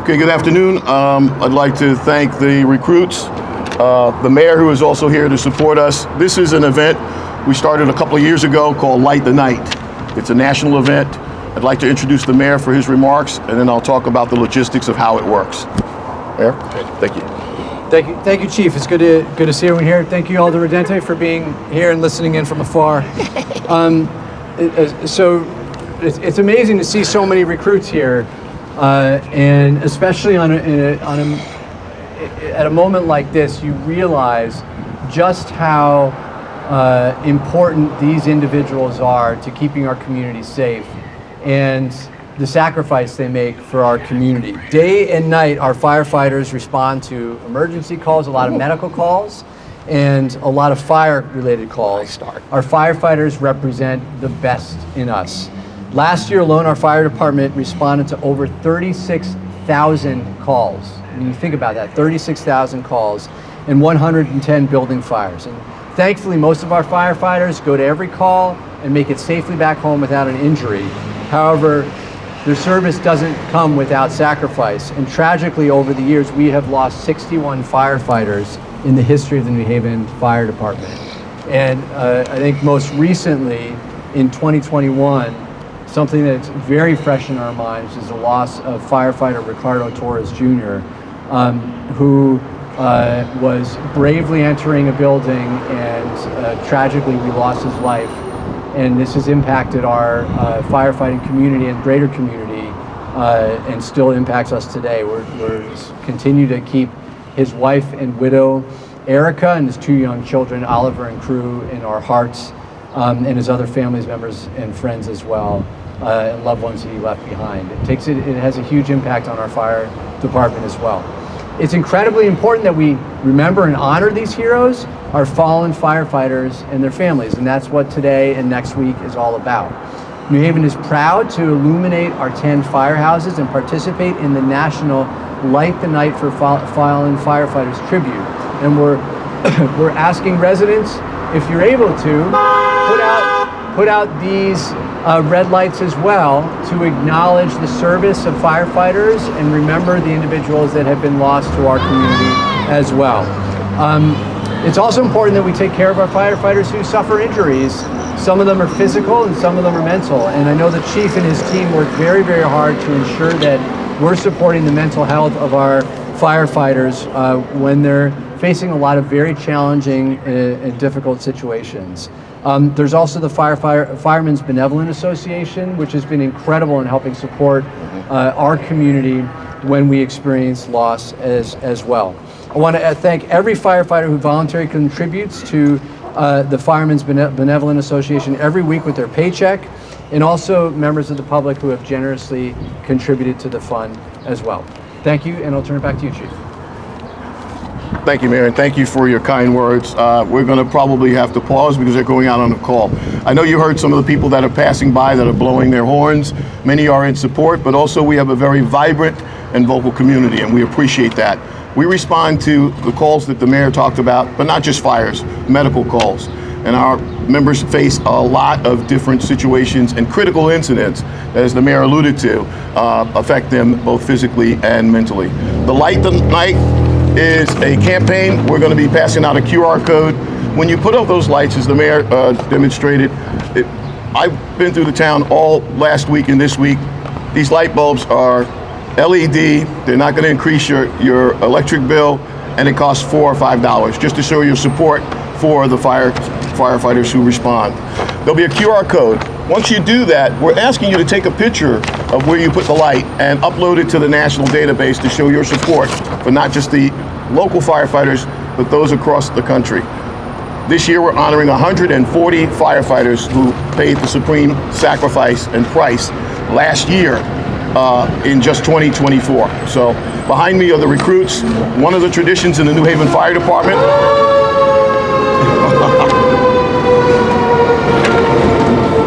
Okay, good afternoon. I'd like to thank the recruits, the mayor who is also here to support us. This is an event we started a couple of years ago called Light the Night. It's a national event. I'd like to introduce the mayor for his remarks, and then I'll talk about the logistics of how it works. Mayor, thank you. Thank you, Chief. It's good to see everyone here. Thank you all to Redente for being here and listening in from afar. So it's amazing to see so many recruits here, and especially at a moment like this, you realize just how important these individuals are to keeping our community safe and the sacrifice they make for our community. Day and night, our firefighters respond to emergency calls, a lot of medical calls, and a lot of fire-related calls. Our firefighters represent the best in us. Last year alone, our fire department responded to over 36,000 calls. I mean, you think about that, 36,000 calls and 110 building fires. And thankfully, most of our firefighters go to every call and make it safely back home without an injury. However, their service doesn't come without sacrifice. And tragically, over the years, we have lost 61 firefighters in the history of the New Haven Fire Department. And I think most recently, in 2021, something that's very fresh in our minds is the loss of firefighter Ricardo Torres Jr., who was bravely entering a building, and tragically we lost his life. And this has impacted our firefighting community and greater community, and still impacts us today. We're continue to keep his wife and widow, Erica, and his two young children, Oliver and Crew, in our hearts, and his other family members and friends as well, and loved ones that he left behind. It has a huge impact on our fire department as well. It's incredibly important that we remember and honor these heroes, our fallen firefighters and their families, and that's what today and next week is all about. New Haven is proud to illuminate our 10 firehouses and participate in the national Light the Night for Fallen Firefighters tribute. And we're asking residents, if you're able to, put out these red lights as well to acknowledge the service of firefighters and remember the individuals that have been lost to our community as well. It's also important that we take care of our firefighters who suffer injuries. Some of them are physical and some of them are mental. And I know the chief and his team work very, very hard to ensure that we're supporting the mental health of our firefighters when they're facing a lot of very challenging and difficult situations. There's also the Firemen's Benevolent Association, which has been incredible in helping support our community when we experience loss as well. I want to thank every firefighter who voluntarily contributes to the Firemen's Benevolent Association every week with their paycheck, and also members of the public who have generously contributed to the fund as well. Thank you, and I'll turn it back to you, Chief. Thank you, Mayor, and thank you for your kind words. We're going to probably have to pause because they're going out on a call. I know you heard some of the people that are passing by that are blowing their horns. Many are in support, but also we have a very vibrant and vocal community, and we appreciate that. We respond to the calls that the mayor talked about, but not just fires, medical calls. And our members face a lot of different situations and critical incidents, as the mayor alluded to, affect them both physically and mentally. The Light the Night is a campaign. We're going to be passing out a QR code. When you put up those lights, as the mayor demonstrated, I've been through the town all last week and this week. These light bulbs are LED. They're not going to increase your electric bill, and it costs $4 or $5 just to show your support for the firefighters who respond. There'll be a QR code. Once you do that, we're asking you to take a picture of where you put the light and upload it to the national database to show your support for not just the local firefighters, but those across the country. This year, we're honoring 140 firefighters who paid the supreme sacrifice and price last year in just 2024. So behind me are the recruits. One of the traditions in the New Haven Fire Department.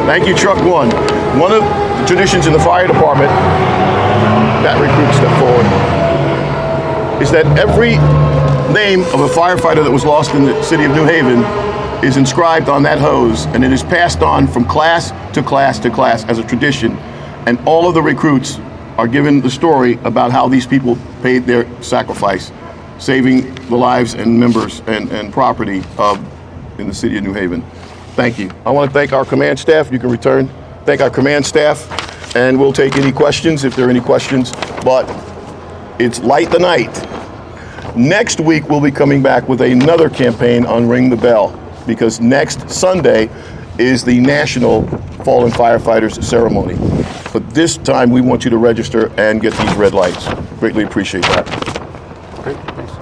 Thank you, Truck One. One of the traditions in the fire department, that recruit step forward, is that every name of a firefighter that was lost in the city of New Haven is inscribed on that hose, and it is passed on from class to class to class as a tradition. And all of the recruits are given the story about how these people paid their sacrifice, saving the lives and members and property in the city of New Haven. Thank you. I want to thank our command staff. You can return. Thank our command staff, and we'll take any questions if there are any questions, but it's light the night. Next week, we'll be coming back with another campaign on Ring the Bell, because next Sunday is the National Fallen Firefighters ceremony. But this time, we want you to register and get these red lights. Greatly appreciate that. Great, thanks.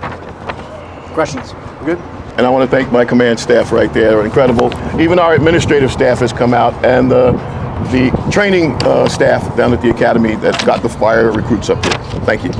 Questions? Good? And I want to thank my command staff right there. They're incredible. Even our administrative staff has come out, and the training staff down at the academy that got the fire recruits up here. Thank you.